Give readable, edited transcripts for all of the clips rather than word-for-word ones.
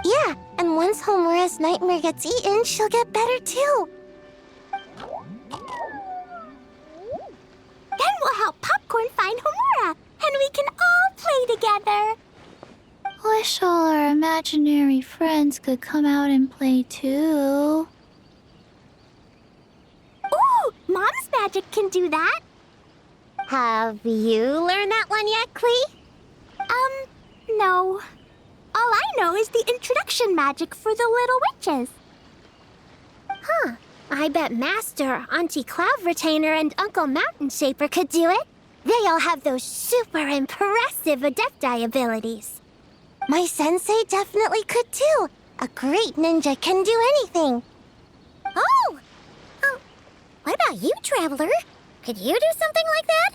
Yeah, and once Homura's nightmare gets eaten, she'll get better too. Then we'll help Popcorn find Homura, and we can all play together. Wish all our imaginary friends could come out and play too. Ooh, Mom's magic can do that. Have you learned that one yet, Klee? No. All I know is the introduction magic for the little witches. Huh. I bet Master, Auntie Cloud Retainer, and Uncle Mountain Shaper could do it. They all have those super impressive Adepti abilities. My sensei definitely could too. A great ninja can do anything. Oh! What about you, Traveler? Could you do something like that?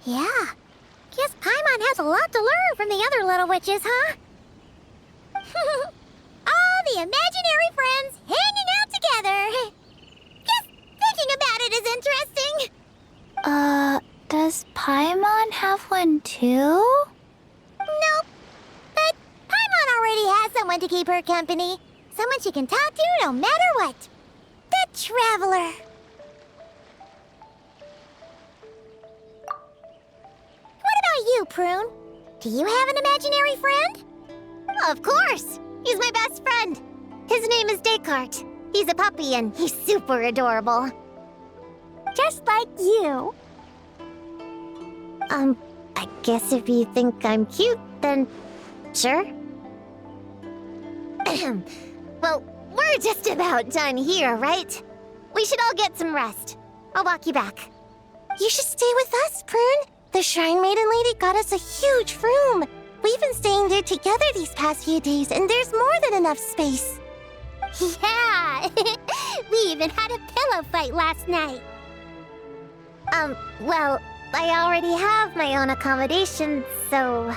Yeah. Guess Paimon has a lot to learn from the other little witches, huh? All the imaginary friends hanging out together. Just thinking about it is interesting. Does Paimon have one too? Nope. But Paimon already has someone to keep her company. Someone she can talk to no matter what. The Traveler. What about you, Prune? Do you have an imaginary friend? Of course. He's my best friend. His name is Descartes. He's a puppy and he's super adorable. Just like you. I guess if you think I'm cute, then sure. Well, we're just about done here, right? We should all get some rest. I'll walk you back. You should stay with us, Prune. The Shrine Maiden Lady got us a huge room. We've been staying there together these past few days, and there's more than enough space. Yeah! We even had a pillow fight last night. Well, I already have my own accommodation, so...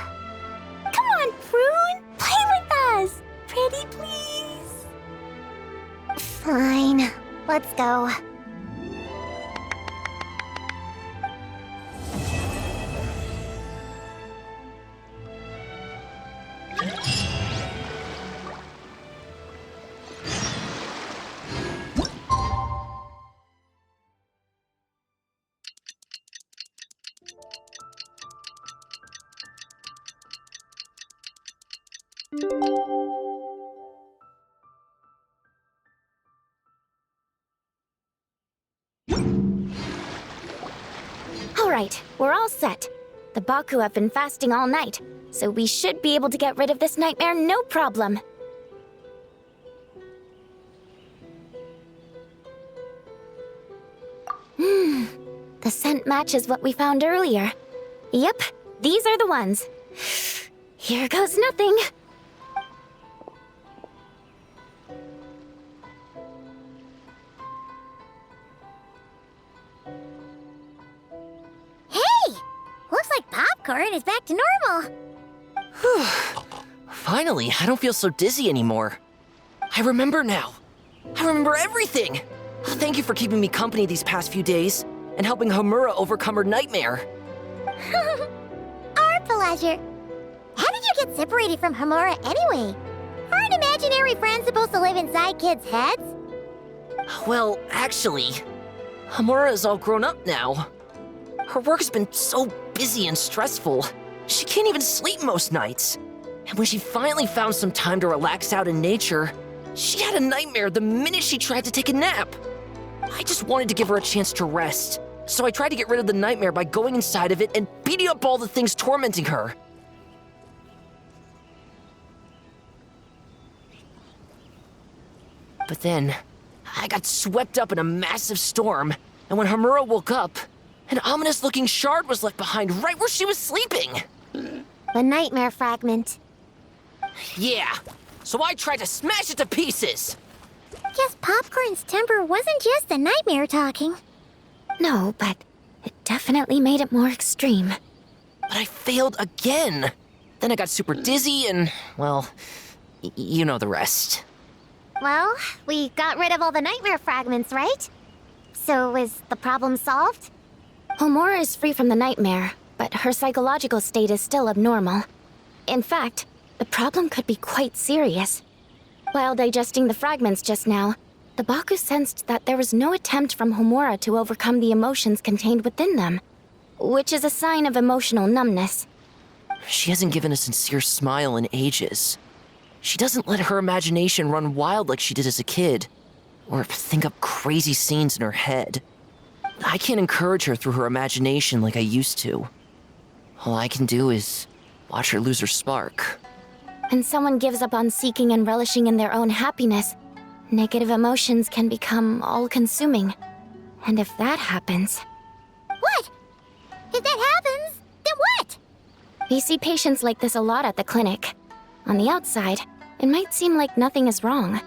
Come on, Prune! Play with us! Pretty please! Fine. Let's go. Alright, we're all set. The Baku have been fasting all night, so we should be able to get rid of this nightmare no problem. The scent matches what we found earlier. Yep, these are the ones. Here goes nothing. Hey! Looks like Popcorn is back to normal. Whew. Finally, I don't feel so dizzy anymore. I remember now. I remember everything. Thank you for keeping me company these past few days and helping Homura overcome her nightmare. Our pleasure. How did you get separated from Homura anyway? Aren't imaginary friends supposed to live inside kids' heads? Well, actually, Homura is all grown up now. Her work has been so busy and stressful. She can't even sleep most nights. And when she finally found some time to relax out in nature, she had a nightmare the minute she tried to take a nap. I just wanted to give her a chance to rest, so I tried to get rid of the nightmare by going inside of it and beating up all the things tormenting her. But then, I got swept up in a massive storm, and when Homura woke up, an ominous-looking shard was left behind right where she was sleeping. The nightmare fragment. Yeah, so I tried to smash it to pieces. Guess Popcorn's temper wasn't just the nightmare talking. No, but it definitely made it more extreme. But I failed again. Then I got super dizzy and, well, you know the rest. Well, we got rid of all the nightmare fragments, right? So is the problem solved? Homura is free from the nightmare, but her psychological state is still abnormal. In fact, the problem could be quite serious. While digesting the fragments just now, the Baku sensed that there was no attempt from Homura to overcome the emotions contained within them, which is a sign of emotional numbness. She hasn't given a sincere smile in ages. She doesn't let her imagination run wild like she did as a kid, or think up crazy scenes in her head. I can't encourage her through her imagination like I used to. All I can do is watch her lose her spark. When someone gives up on seeking and relishing in their own happiness, negative emotions can become all-consuming. And if that happens... What? If that happens, then what? We see patients like this a lot at the clinic. On the outside, it might seem like nothing is wrong.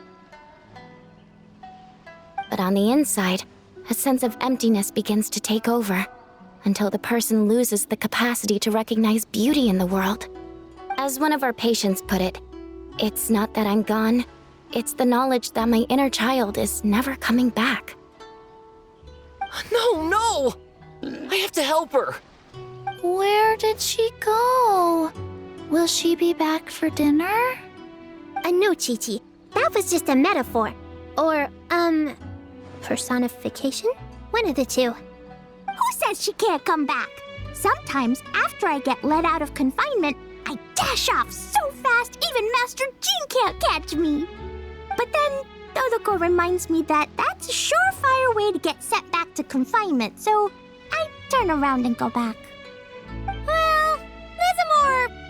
But on the inside, a sense of emptiness begins to take over, until the person loses the capacity to recognize beauty in the world. As one of our patients put it, it's not that I'm gone, it's the knowledge that my inner child is never coming back. No! I have to help her! Where did she go? Will she be back for dinner? No, Chi-Chi. That was just a metaphor. Or, personification? One of the two. Who says she can't come back? Sometimes, after I get let out of confinement, I dash off so fast even Master Jean can't catch me. But then, Todoko reminds me that that's a surefire way to get sent back to confinement, so I turn around and go back. Well, that's a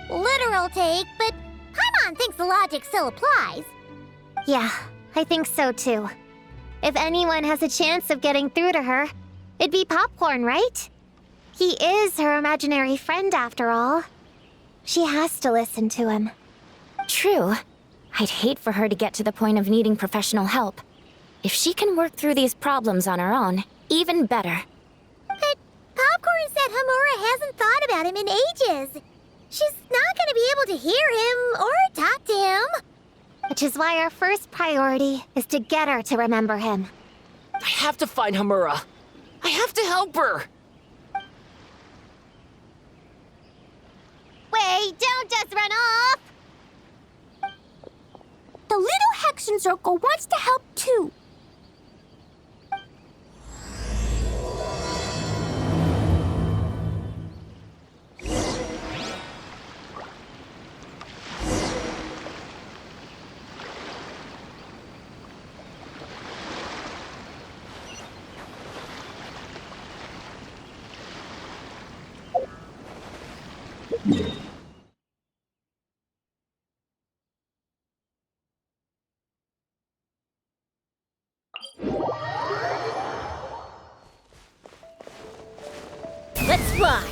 more literal take, but Paimon thinks the logic still applies. Yeah, I think so too. If anyone has a chance of getting through to her, it'd be Popcorn, right? He is her imaginary friend after all. She has to listen to him. True. I'd hate for her to get to the point of needing professional help. If she can work through these problems on her own, even better. But Popcorn said Homura hasn't thought about him in ages. She's not going to be able to hear him or talk to him. Which is why our first priority is to get her to remember him. I have to find Homura. I have to help her! Wait, don't just run off! The little Hexen Circle wants to help too. Let's fly!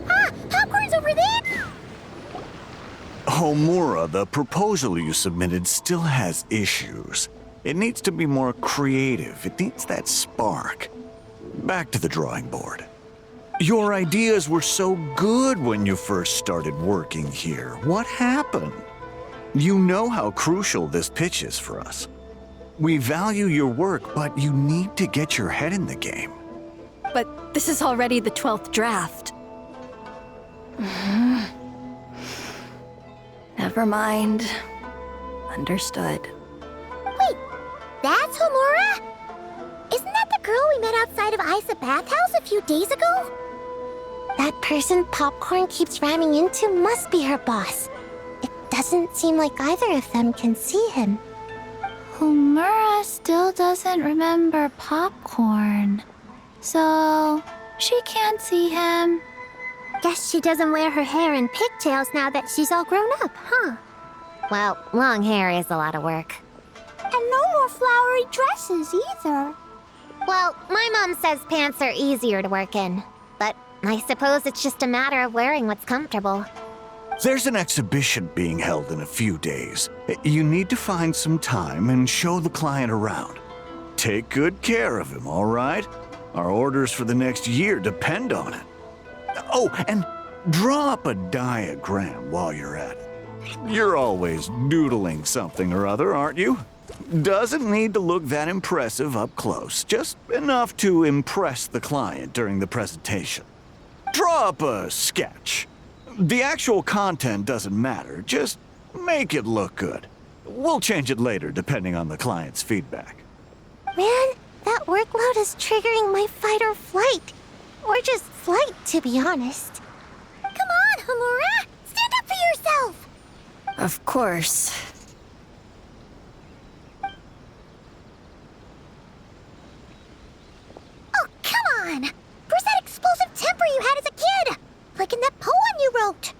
Ah! Popcorn's over there! Homura, the proposal you submitted still has issues. It needs to be more creative. It needs that spark. Back to the drawing board. Your ideas were so good when you first started working here. What happened? You know how crucial this pitch is for us. We value your work, but you need to get your head in the game. But this is already the 12th draft. Never mind. Understood. Wait, that's Homura? Isn't that the girl we met outside of Isa Bathhouse a few days ago? That person Popcorn keeps ramming into must be her boss. It doesn't seem like either of them can see him. Homura still doesn't remember Popcorn. So, she can't see him. Guess she doesn't wear her hair in pigtails now that she's all grown up, huh? Well, long hair is a lot of work. And no more flowery dresses either. Well, my mom says pants are easier to work in. But I suppose it's just a matter of wearing what's comfortable. There's an exhibition being held in a few days. You need to find some time and show the client around. Take good care of him, all right? Our orders for the next year depend on it. Oh, and draw up a diagram while you're at it. You're always doodling something or other, aren't you? Doesn't need to look that impressive up close, just enough to impress the client during the presentation. Draw up a sketch. The actual content doesn't matter, just make it look good. We'll change it later depending on the client's feedback. Man, that workload is triggering my fight or flight. Or just flight, to be honest. Come on, Homura! Stand up for yourself! Of course. Oh, come on! Where's that explosive temper you had as a kid? Like in that poem you wrote.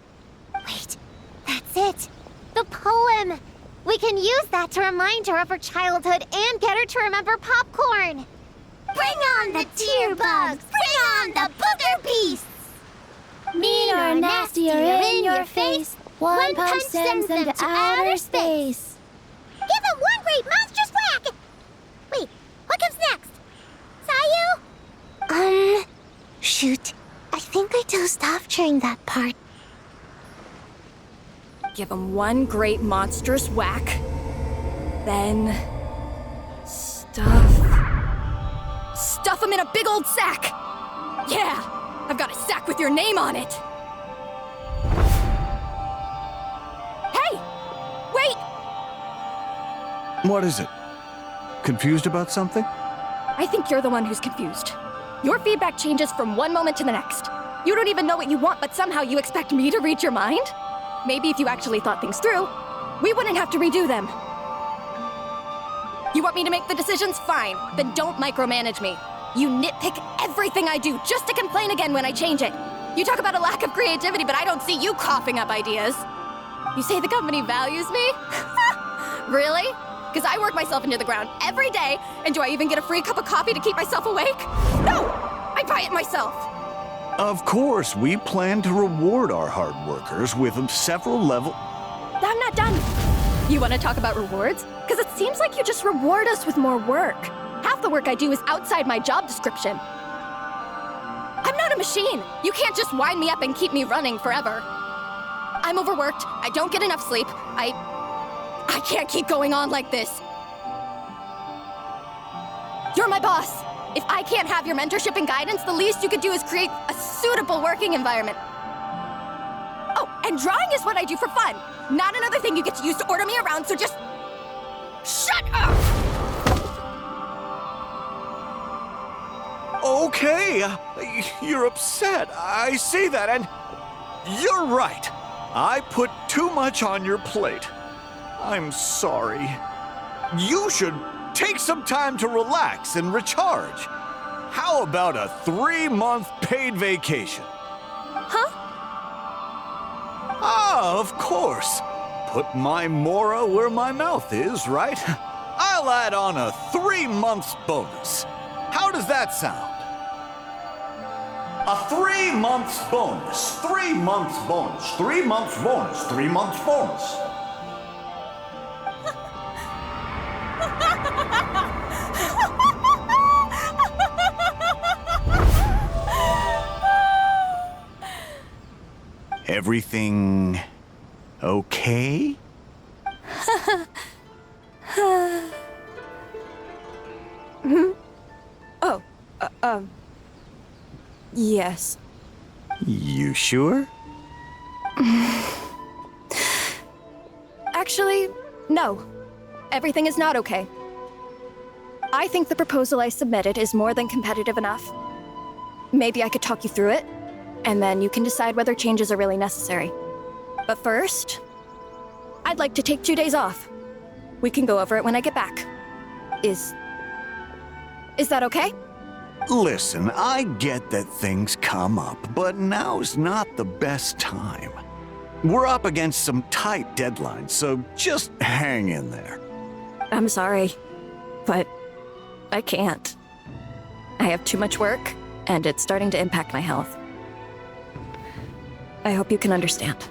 Wait, that's it. The poem! We can use that to remind her of her childhood and get her to remember popcorn. Bring on the tear bugs! Bring on the booger beasts! Mean or nasty or in your face, one punch sends them to outer space. Give them one great monstrous whack! Wait, what comes next? Sayu? Shoot. I think I dozed off during that part. Give him one great monstrous whack. Then... Stuff him in a big old sack! Yeah! I've got a sack with your name on it! Hey! Wait! What is it? Confused about something? I think you're the one who's confused. Your feedback changes from one moment to the next. You don't even know what you want, but somehow you expect me to read your mind? Maybe if you actually thought things through, we wouldn't have to redo them. You want me to make the decisions? Fine. Then don't micromanage me. You nitpick everything I do just to complain again when I change it. You talk about a lack of creativity, but I don't see you coughing up ideas. You say the company values me? Really? Because I work myself into the ground every day, and do I even get a free cup of coffee to keep myself awake? No! I buy it myself. Of course, we plan to reward our hard workers with several level... I'm not done. You want to talk about rewards? Because it seems like you just reward us with more work. Half the work I do is outside my job description. I'm not a machine. You can't just wind me up and keep me running forever. I'm overworked. I don't get enough sleep. I can't keep going on like this. You're my boss. If I can't have your mentorship and guidance, the least you could do is create a suitable working environment. Oh, and drawing is what I do for fun. Not another thing you get to use to order me around, so just... shut up! Okay, you're upset. I see that, and you're right. I put too much on your plate. I'm sorry. You should take some time to relax and recharge. How about a 3-month paid vacation? Huh? Ah, of course. Put my Mora where my mouth is, right? I'll add on a 3-month bonus. How does that sound? A 3-month bonus, 3 months bonus, 3 months bonus, 3 months bonus. Everything okay? Oh, yes. You sure? Actually, no. Everything is not okay. I think the proposal I submitted is more than competitive enough. Maybe I could talk you through it, and then you can decide whether changes are really necessary. But first, I'd like to take 2 days off. We can go over it when I get back. Is that okay? Listen, I get that things come up, but now's not the best time. We're up against some tight deadlines, so just hang in there. I'm sorry, but I can't. I have too much work, and it's starting to impact my health. I hope you can understand.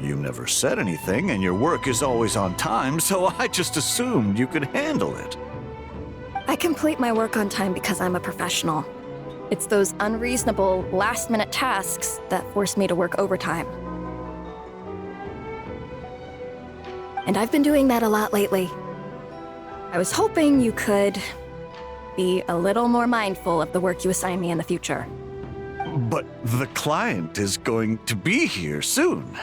You never said anything, and your work is always on time, so I just assumed you could handle it. I complete my work on time because I'm a professional. It's those unreasonable, last-minute tasks that force me to work overtime. And I've been doing that a lot lately. I was hoping you could be a little more mindful of the work you assign me in the future. But the client is going to be here soon.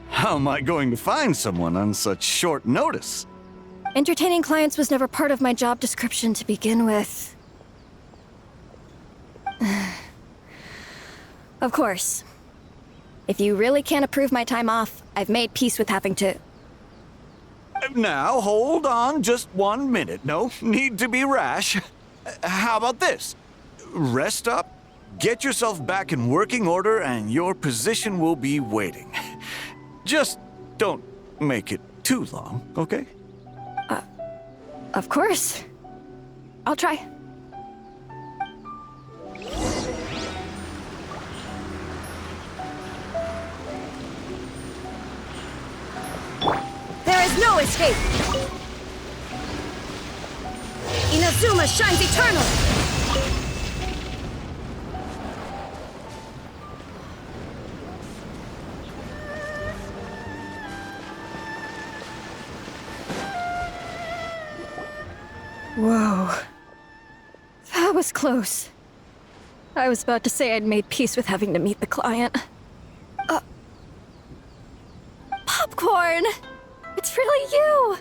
How am I going to find someone on such short notice? Entertaining clients was never part of my job description to begin with. Of course. If you really can't approve my time off, I've made peace with having to... Now, hold on just 1 minute. No need to be rash. How about this? Rest up, get yourself back in working order, and your position will be waiting. Just don't make it too long, okay? Of course. I'll try. There is no escape! Inazuma shines eternal! Whoa. That was close. I was about to say I'd made peace with having to meet the client. Popcorn! It's really you!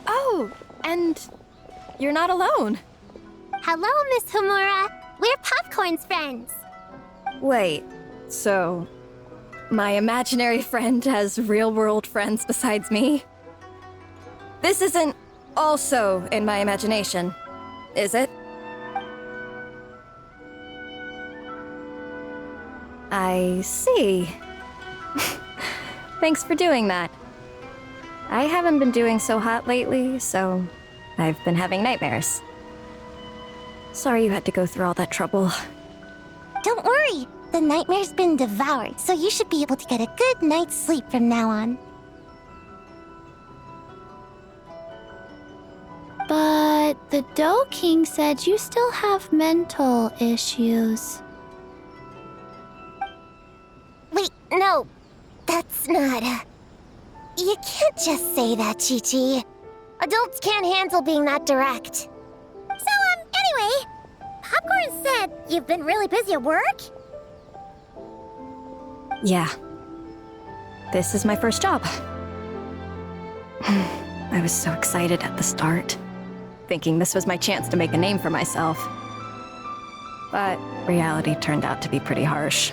Oh, and you're not alone. Hello, Miss Homura. We're Popcorn's friends. Wait, so my imaginary friend has real-world friends besides me? This isn't also in my imagination, is it? I see. Thanks for doing that. I haven't been doing so hot lately, so I've been having nightmares. Sorry you had to go through all that trouble. Don't worry. The nightmare's been devoured, so you should be able to get a good night's sleep from now on. But the Dough King said you still have mental issues. Wait, no. That's not... You can't just say that, Chi-Chi. Adults can't handle being that direct. So, anyway, Popcorn said you've been really busy at work? Yeah. This is my first job. I was so excited at the start, thinking this was my chance to make a name for myself. But reality turned out to be pretty harsh.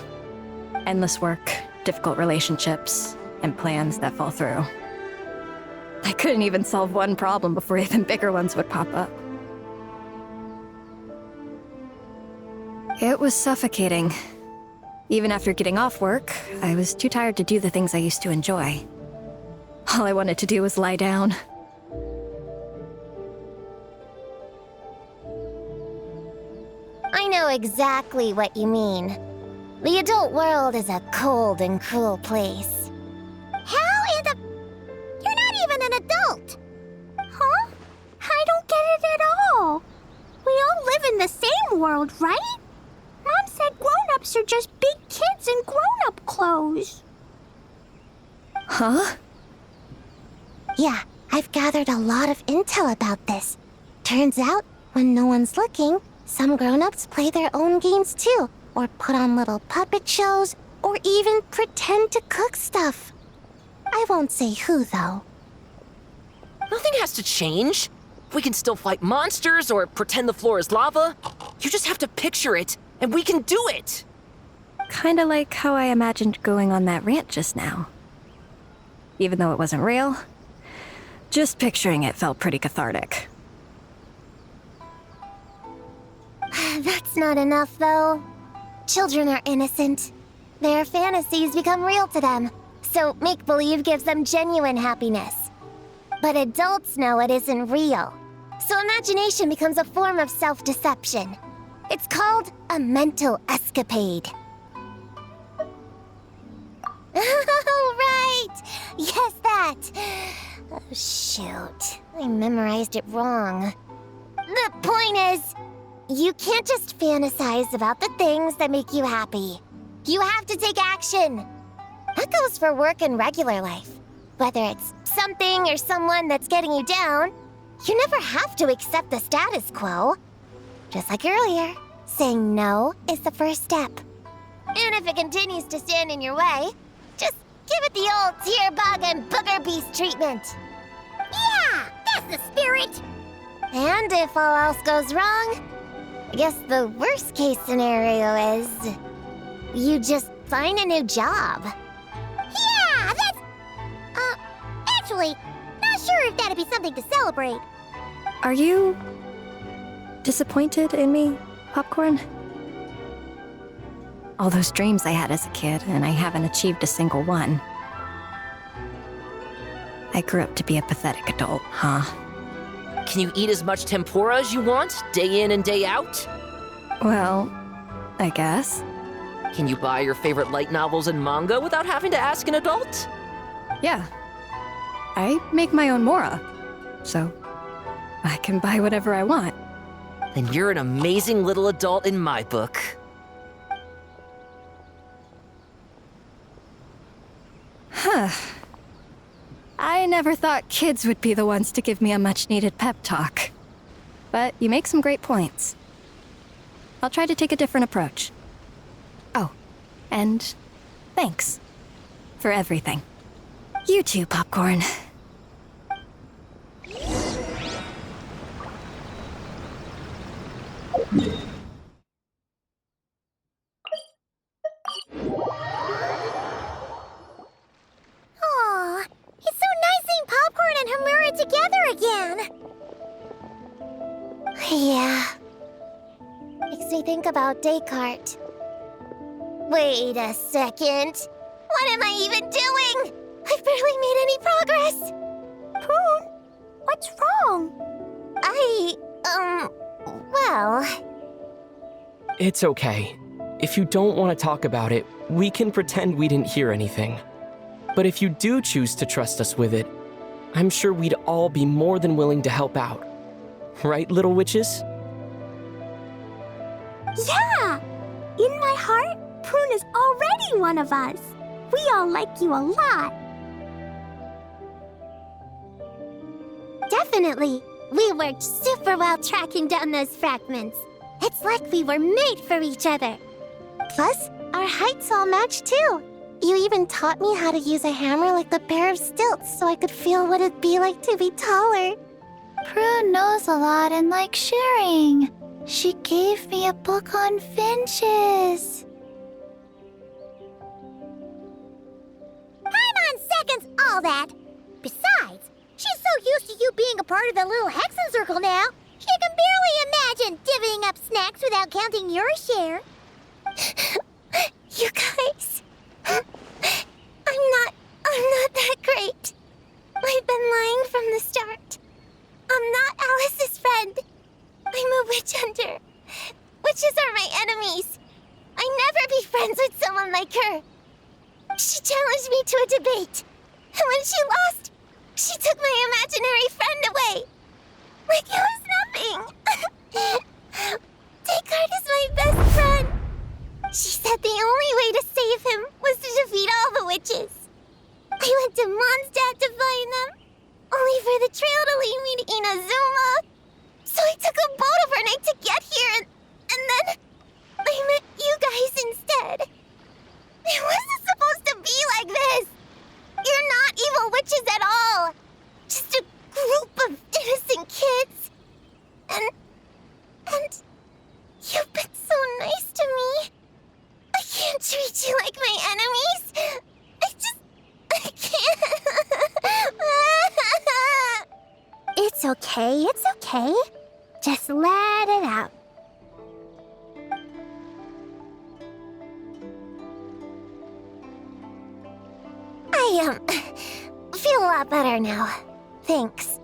Endless work, difficult relationships, and plans that fall through. I couldn't even solve one problem before even bigger ones would pop up. It was suffocating. Even after getting off work, I was too tired to do the things I used to enjoy. All I wanted to do was lie down. I know exactly what you mean. The adult world is a cold and cruel place. How in the... You're not even an adult! Huh? I don't get it at all. We all live in the same world, right? Mom said grown-ups are just big kids in grown-up clothes. Huh? Yeah, I've gathered a lot of intel about this. Turns out, when no one's looking, some grown-ups play their own games too, or put on little puppet shows, or even pretend to cook stuff. I won't say who, though. Nothing has to change. We can still fight monsters or pretend the floor is lava. You just have to picture it, and we can do it! Kinda like how I imagined going on that rant just now. Even though it wasn't real, just picturing it felt pretty cathartic. That's not enough, though. Children are innocent. Their fantasies become real to them, so make-believe gives them genuine happiness. But adults know it isn't real, so imagination becomes a form of self-deception. It's called a mental escapade. Oh, right! Yes, that! Oh, shoot. I memorized it wrong. The point is, you can't just fantasize about the things that make you happy. You have to take action. That goes for work and regular life. Whether it's something or someone that's getting you down, you never have to accept the status quo. Just like earlier, saying no is the first step. And if it continues to stand in your way, just give it the old tear bug and booger beast treatment. Yeah, that's the spirit! And if all else goes wrong, I guess the worst case scenario is you just find a new job. Yeah, that's... actually, not sure if that'd be something to celebrate. Are you disappointed in me, Popcorn? All those dreams I had as a kid, and I haven't achieved a single one. I grew up to be a pathetic adult, huh? Can you eat as much tempura as you want, day in and day out? Well, I guess. Can you buy your favorite light novels and manga without having to ask an adult? Yeah. I make my own mora, so I can buy whatever I want. Then you're an amazing little adult in my book. Huh. I never thought kids would be the ones to give me a much-needed pep talk. But you make some great points. I'll try to take a different approach. Oh, and thanks for everything. You too, Popcorn. Aw, it's so nice seeing Popcorn and Hamura together again. Yeah. Makes me think about Descartes. Wait a second. What am I even doing? I've barely made any progress. Prune, what's wrong? Well... It's okay. If you don't want to talk about it, we can pretend we didn't hear anything. But if you do choose to trust us with it, I'm sure we'd all be more than willing to help out. Right, little witches? Yeah! In my heart, Prune is already one of us. We all like you a lot. Definitely. We worked super well tracking down those fragments. It's like we were made for each other. Plus, our heights all match too. You even taught me how to use a hammer like the pair of stilts so I could feel what it'd be like to be taller. Prune knows a lot and likes sharing. She gave me a book on finches. Paimon seconds all that. Besides, she's so used to you being a part of the little Hexen Circle now, she can barely imagine divvying up snacks without counting your share. You guys, I'm not that great. I've been lying from the start. I'm not Alice's friend. I'm a witch hunter. Witches are my enemies. I'd never be friends with someone like her. She challenged me to a debate, and when she lost, she took my imaginary friend away. Like it was nothing. Descartes is my best friend. She said the only way to save him was to defeat all the witches. I went to Mondstadt to find them, only for the trail to lead me to Inazuma. So I took a boat overnight to get here, and then I met you guys instead. It wasn't supposed to be like this. You're not evil witches at all. Just a group of innocent kids. And you've been so nice to me. I can't treat you like my enemies. I can't. It's okay, it's okay. Just let it out. I feel a lot better now. Thanks.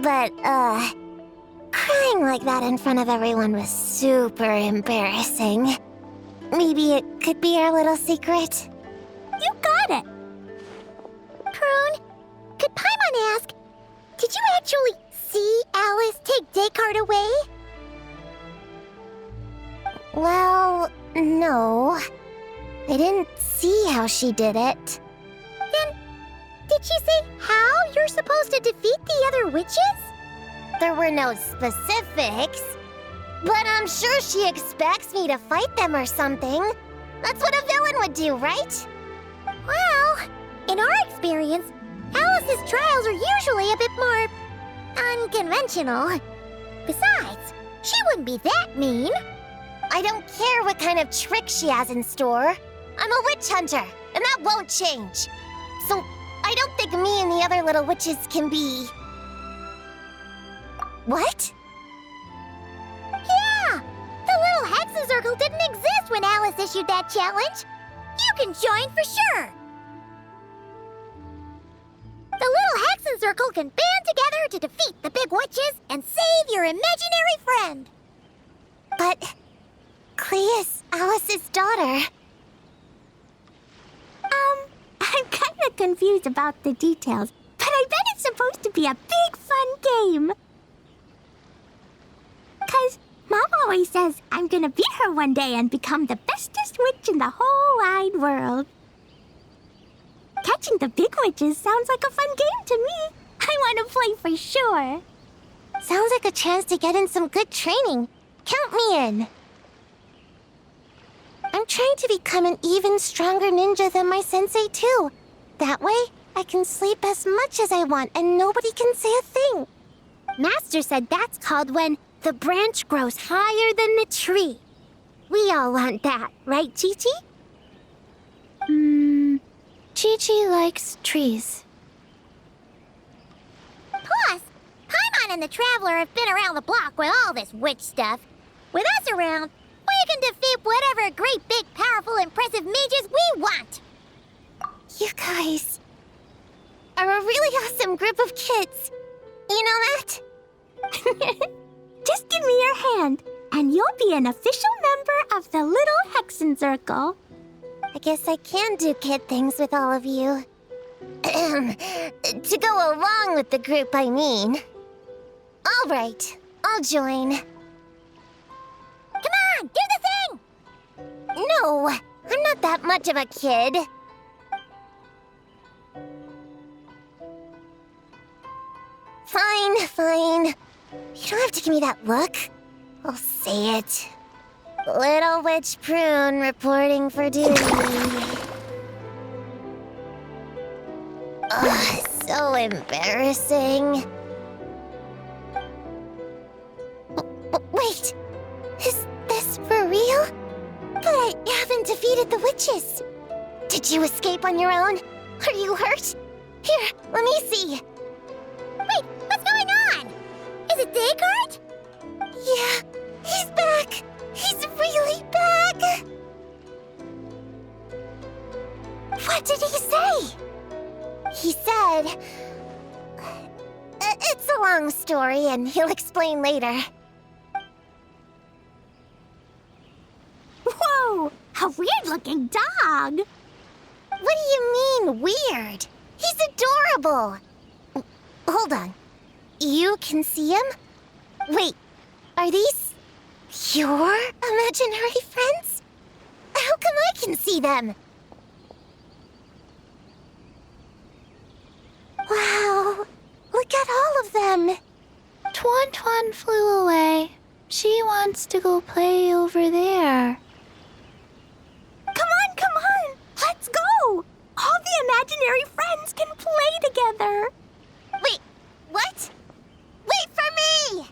But, crying like that in front of everyone was super embarrassing. Maybe it could be our little secret? You got it. Prune, could Paimon ask, did you actually see Alice take Descartes away? Well, no. I didn't see how she did it. Then, did she say how you're supposed to defeat the other witches? There were no specifics. But I'm sure she expects me to fight them or something. That's what a villain would do, right? Well, in our experience, Alice's trials are usually a bit more unconventional. Besides, she wouldn't be that mean. I don't care what kind of trick she has in store. I'm a witch hunter, and that won't change. So I don't think me and the other little witches can be... What? Yeah! The little Hexen Circle didn't exist when Alice issued that challenge. You can join for sure. The little Hexen Circle can band together to defeat the big witches and save your imaginary friend. But Clea's Alice's daughter. I'm kind of confused about the details, but I bet it's supposed to be a big fun game. 'Cause Mom always says I'm gonna beat her one day and become the bestest witch in the whole wide world. Catching the big witches sounds like a fun game to me. I want to play for sure. Sounds like a chance to get in some good training. Count me in. I'm trying to become an even stronger ninja than my sensei, too. That way, I can sleep as much as I want and nobody can say a thing. Master said that's called when the branch grows higher than the tree. We all want that, right, Chi-Chi? Chi-Chi likes trees. Plus, Paimon and the Traveler have been around the block with all this witch stuff. With us around, we can defeat whatever great, big, powerful, impressive mages we want. You guys are a really awesome group of kids. You know that? Just give me your hand, and you'll be an official member of the Little Hexen Circle. I guess I can do kid things with all of you. To go along with the group, I mean. All right, I'll join. Come on, do the thing! No, I'm not that much of a kid. Fine. You don't have to give me that look. I'll say it. Little Witch Prune reporting for duty. Ugh, so embarrassing. Wait, is this for real? But I haven't defeated the witches. Did you escape on your own? Are you hurt? Here, let me see. Wait, what's going on? Is it Descartes? Yeah, he's back. He's really back. What did he say? He said... It's a long story, and he'll explain later. Whoa, a weird-looking dog. What do you mean, weird? He's adorable. Hold on. You can see him? Wait, are these your imaginary friends? How come I can see them? Wow, look at all of them. Tuan flew away. She wants to go play over there. Come on, let's go. All the imaginary friends can play together. Wait, what? Wait for me!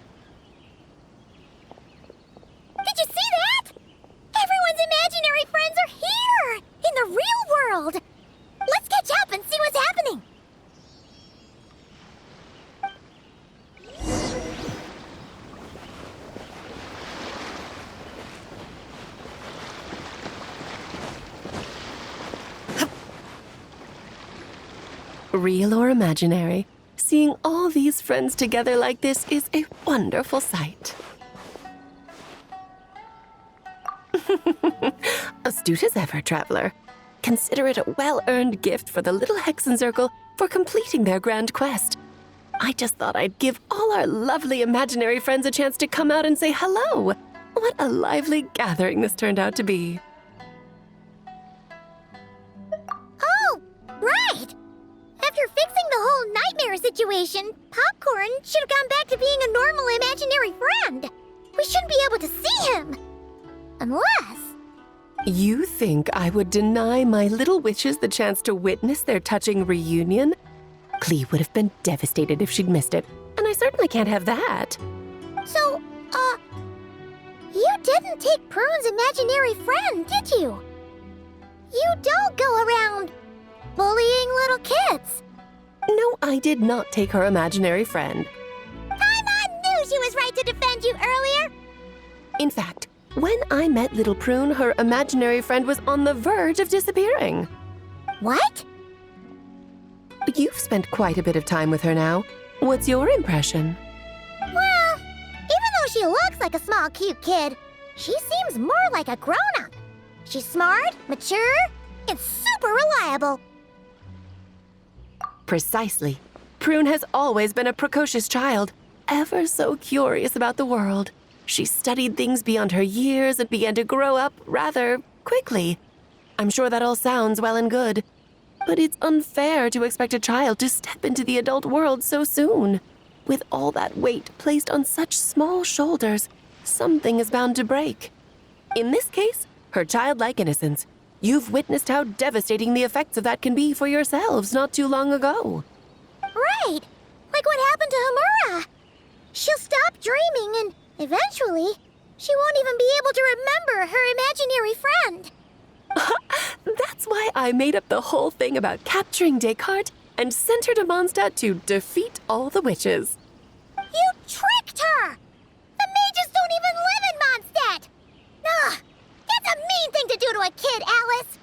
Did you see that? Everyone's imaginary friends are here! In the real world! Let's catch up and see what's happening! Real or imaginary, seeing all these friends together like this is a wonderful sight. Astute as ever, Traveler. Consider it a well-earned gift for the Little Hexen Circle for completing their grand quest. I just thought I'd give all our lovely imaginary friends a chance to come out and say hello. What a lively gathering this turned out to be. Oh, right! After fixing the whole nightmare situation, Popcorn should have gone back to being a normal imaginary friend. We shouldn't be able to see him! Unless... You think I would deny my little witches the chance to witness their touching reunion? Klee would have been devastated if she'd missed it, and I certainly can't have that. So, you didn't take Prune's imaginary friend, did you? You don't go around bullying little kids. No, I did not take her imaginary friend. Paimon knew she was right to defend you earlier. In fact, when I met little Prune, her imaginary friend was on the verge of disappearing. What? You've spent quite a bit of time with her now. What's your impression? Well, even though she looks like a small, cute kid, she seems more like a grown-up. She's smart, mature, and super reliable. Precisely. Prune has always been a precocious child, ever so curious about the world. She studied things beyond her years and began to grow up rather quickly. I'm sure that all sounds well and good, but it's unfair to expect a child to step into the adult world so soon. With all that weight placed on such small shoulders, something is bound to break. In this case, her childlike innocence. You've witnessed how devastating the effects of that can be for yourselves not too long ago. Right, like what happened to Hamura. She'll stop dreaming and eventually, she won't even be able to remember her imaginary friend. That's why I made up the whole thing about capturing Descartes and sent her to Mondstadt to defeat all the witches. You tricked her! The mages don't even live in Mondstadt! Ugh, that's a mean thing to do to a kid, Alice!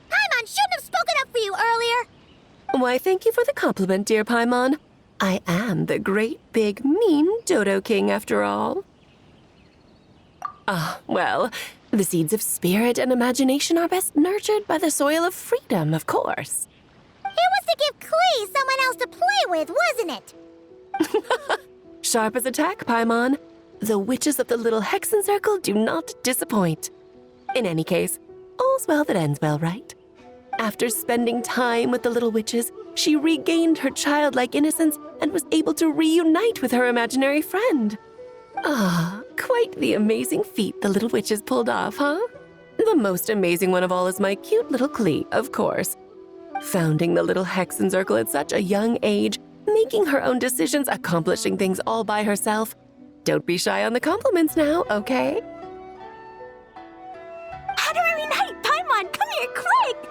Paimon shouldn't have spoken up for you earlier! Why, thank you for the compliment, dear Paimon. I am the great, big, mean Dodo King, after all. Well, the seeds of spirit and imagination are best nurtured by the soil of freedom, of course. It was to give Klee someone else to play with, wasn't it? Sharp as a tack, Paimon. The witches of the little Hexen Circle do not disappoint. In any case, all's well that ends well, right? After spending time with the little witches, she regained her childlike innocence and was able to reunite with her imaginary friend. Quite the amazing feat the little witches pulled off, huh? The most amazing one of all is my cute little Klee, of course. Founding the little Hexen Circle at such a young age, making her own decisions, accomplishing things all by herself. Don't be shy on the compliments now, okay? Honorary Knight, Paimon, come here, quick!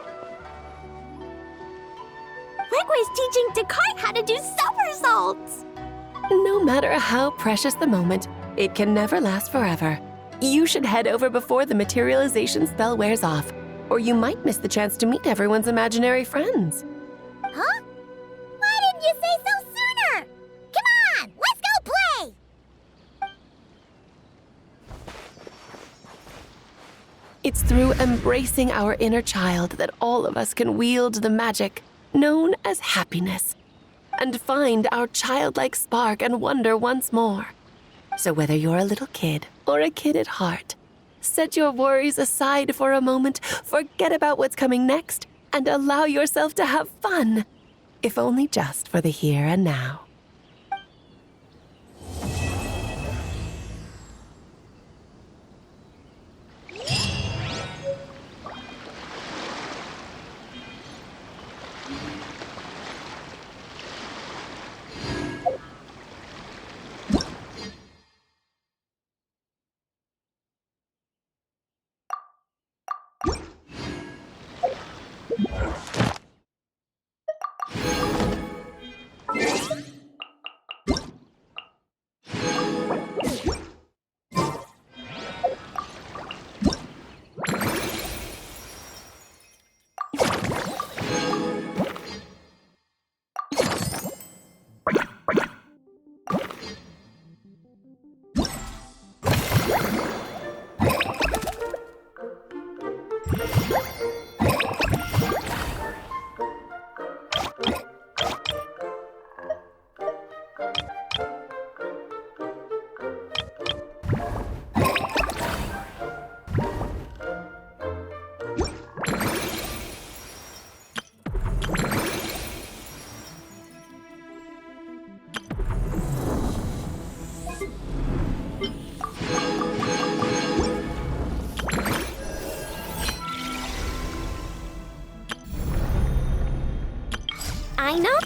Wegway's teaching Descartes how to do somersaults! No matter how precious the moment, it can never last forever. You should head over before the materialization spell wears off, or you might miss the chance to meet everyone's imaginary friends. Huh? Why didn't you say so sooner? Come on, let's go play! It's through embracing our inner child that all of us can wield the magic known as happiness and find our childlike spark and wonder once more. So whether you're a little kid or a kid at heart, set your worries aside for a moment, forget about what's coming next, and allow yourself to have fun, if only just for the here and now. Dino?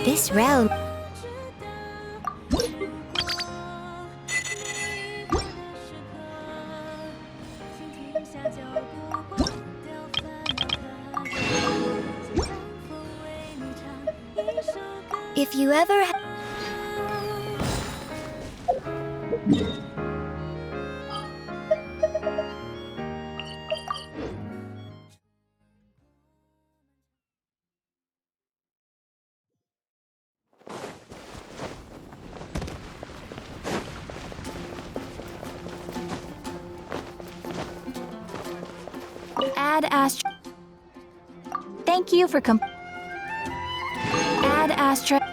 This realm. If you ever Add Astra. Thank you for Add Astra.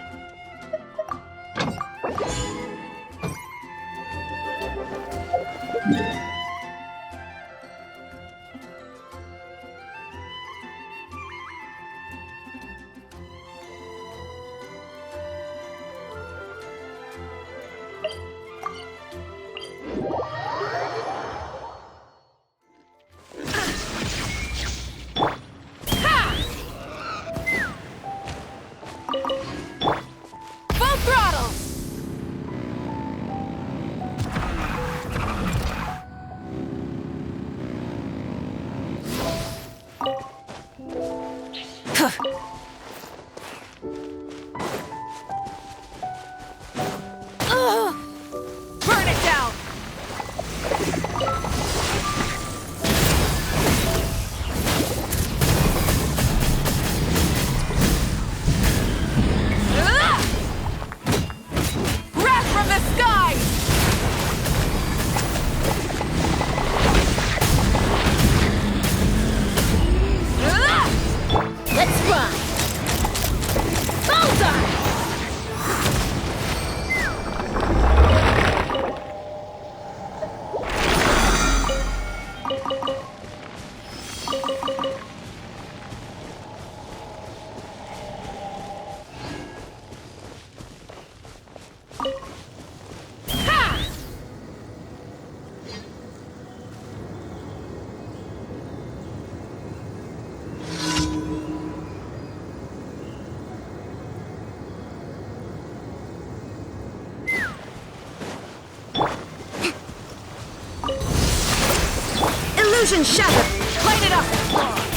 Illusion shattered! Light it up!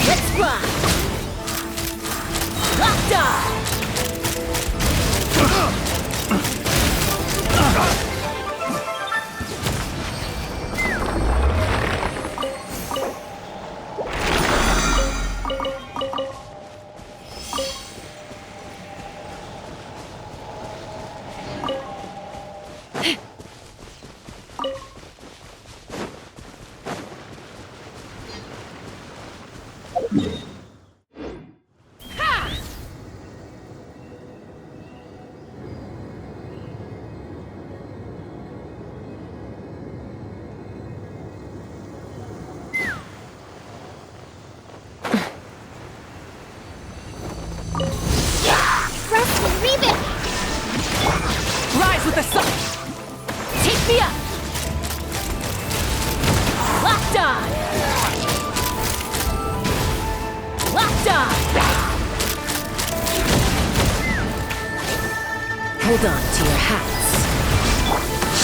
Let's run! Locked on! Rise with the sun! me up! Locked on! Locked on! Hold on to your hats.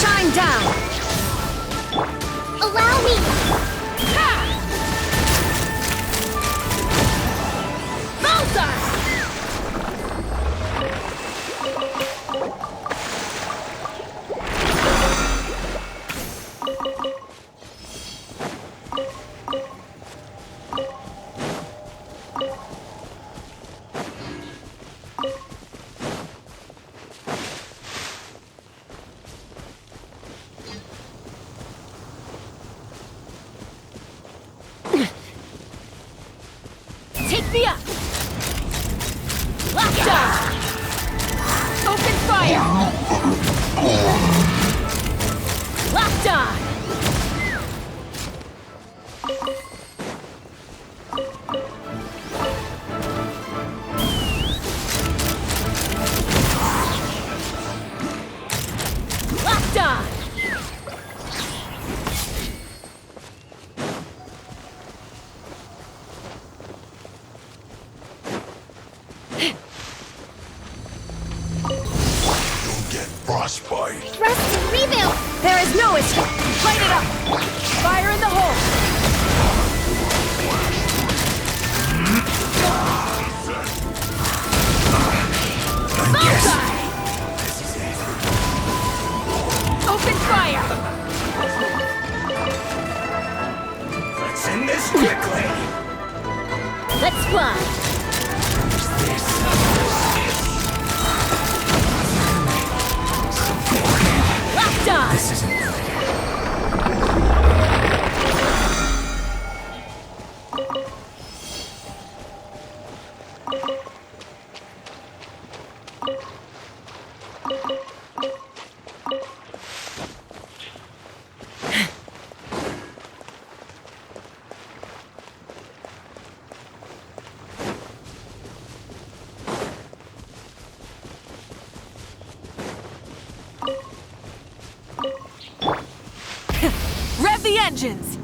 Shine down! Allow me! Ha! Bullseye! Take me up! Locked on! Open fire! Locked on! Locked on! Frostbite. Thrust and rebuild! There is no escape! Light it up! Fire in the hole! Bullseye! Open fire! Let's end this quickly. Let's fly! Locked on! This isn't good. Rev the engines!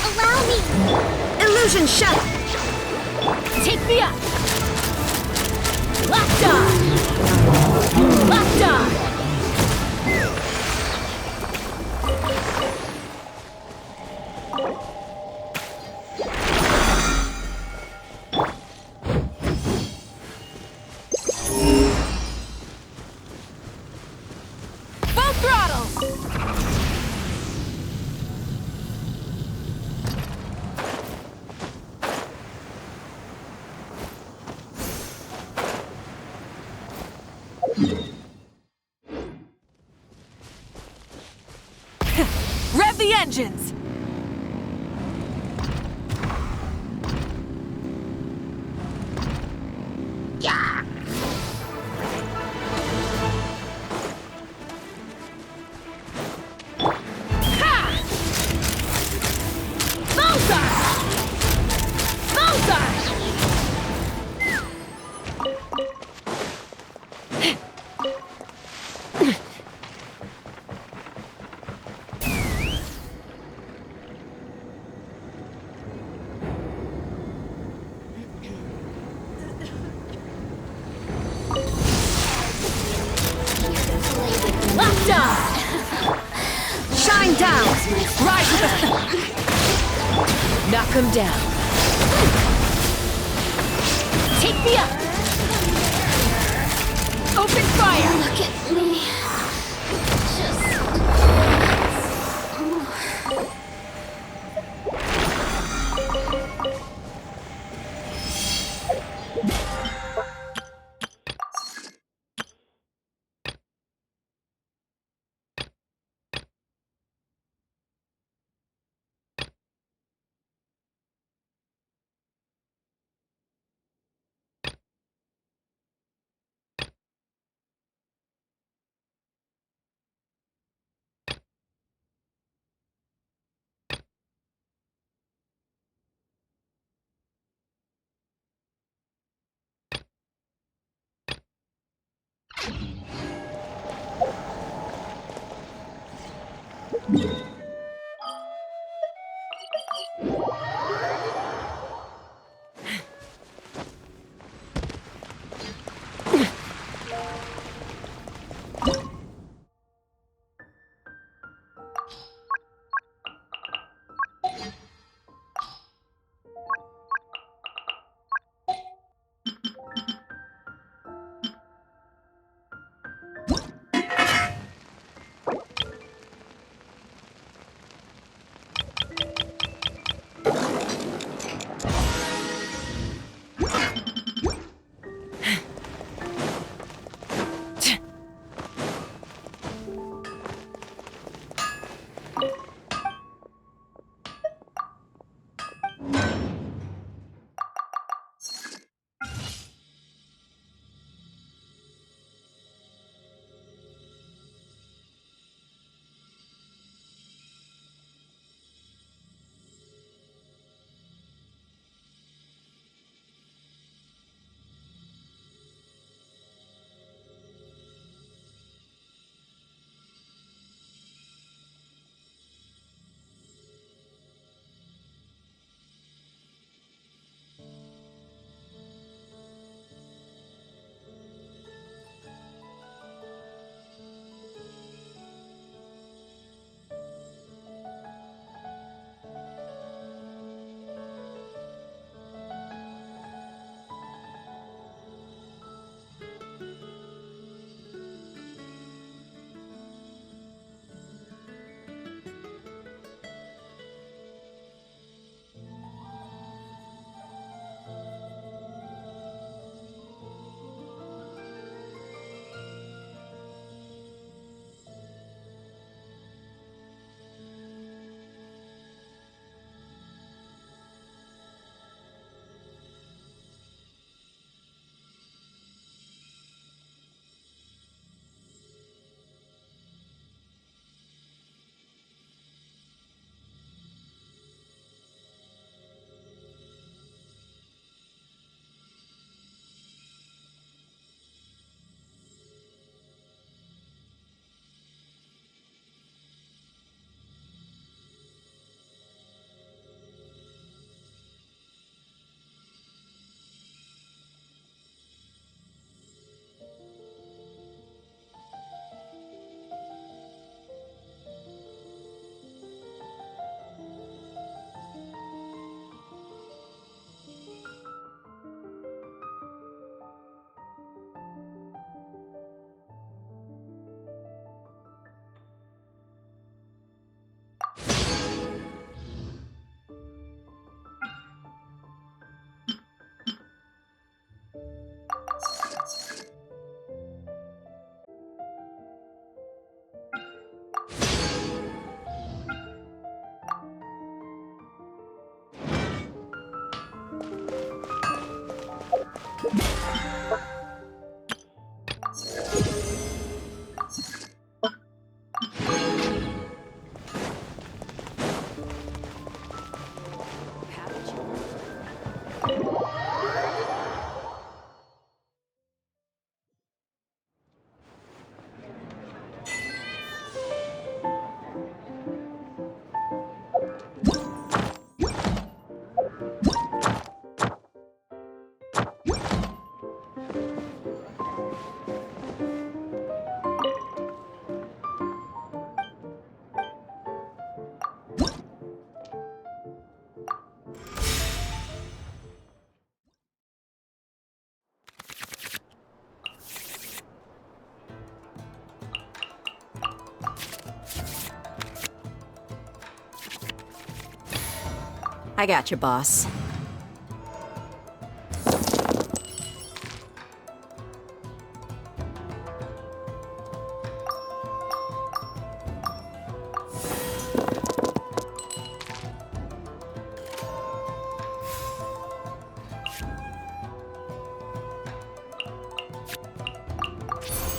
Allow me! Illusion shut! Take me up! Locked on! Locked on! Full throttle! Rev the engines! Ha! Bullseye! Bullseye! Locked on! Shine down! Rise with the... Knock him down. Take me up! Open fire! Look at me. I got you, boss.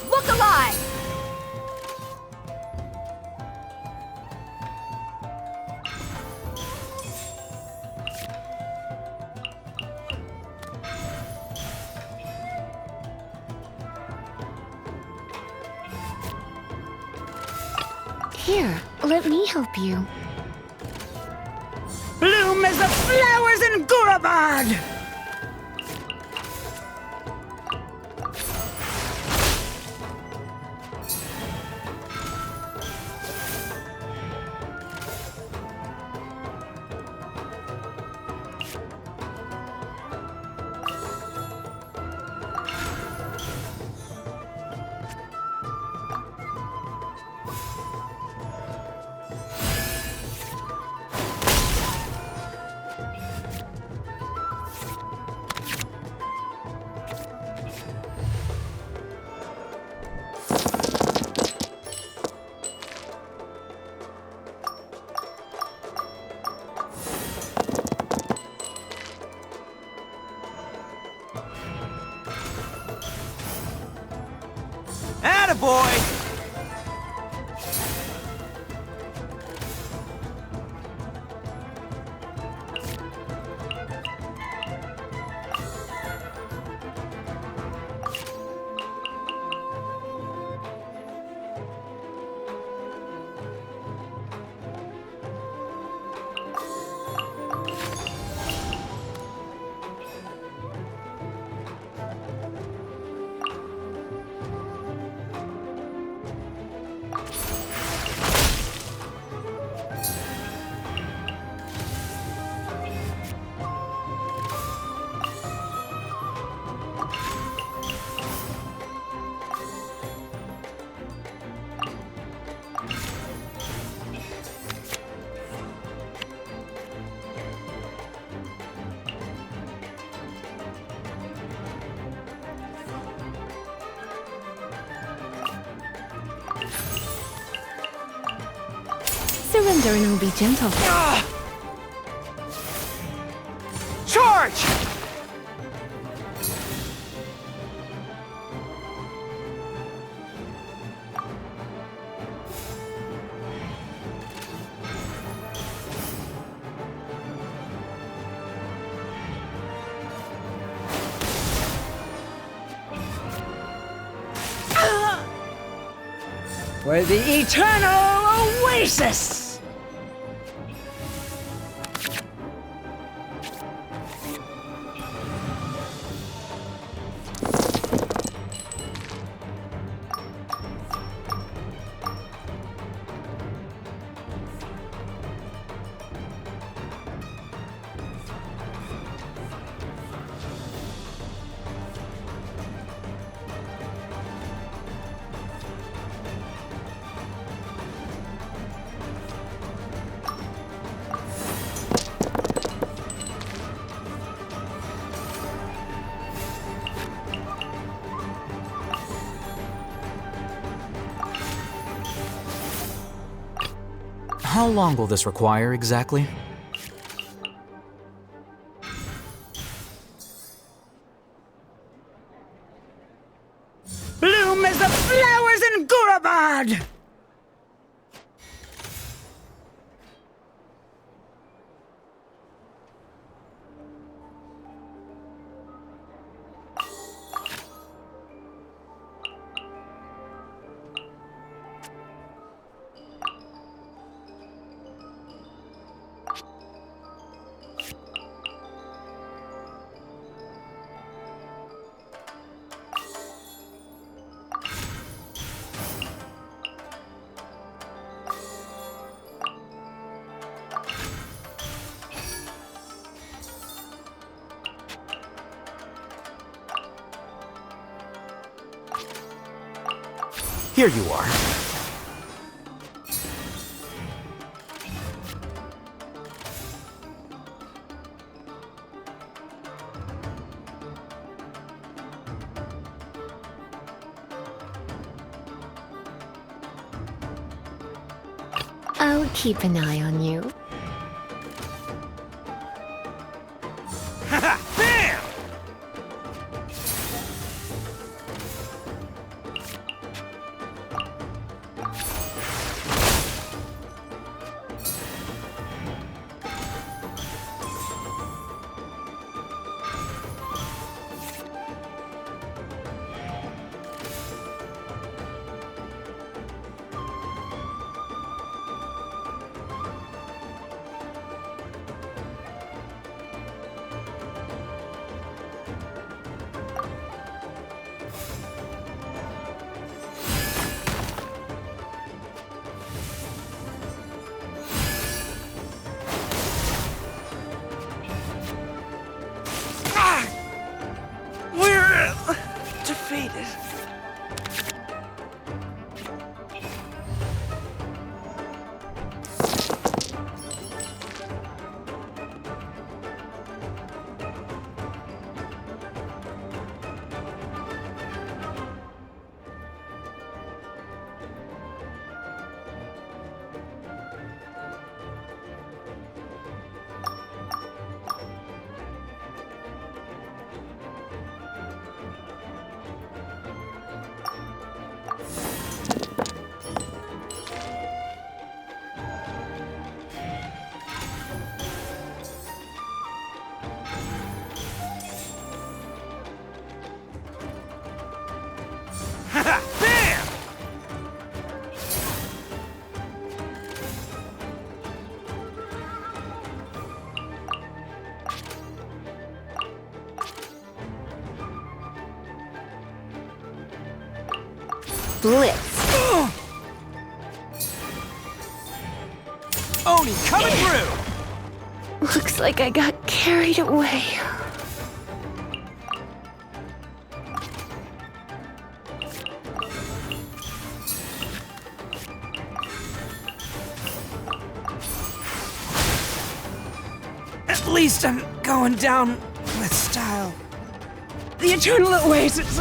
Look alive! Here, let me help you. Bloom as the flowers in Gurabad! Attaboy! Surrender and I'll be gentle. Charge! For the eternal oasis! How long will this require exactly? Bloom as the flowers in Gurabad! Here you are. I'll keep an eye on you. Haha! Bam! Defeated. Bam! Blitz. Oni coming through! Looks like I got carried away. At least I'm going down with style. The eternal oasis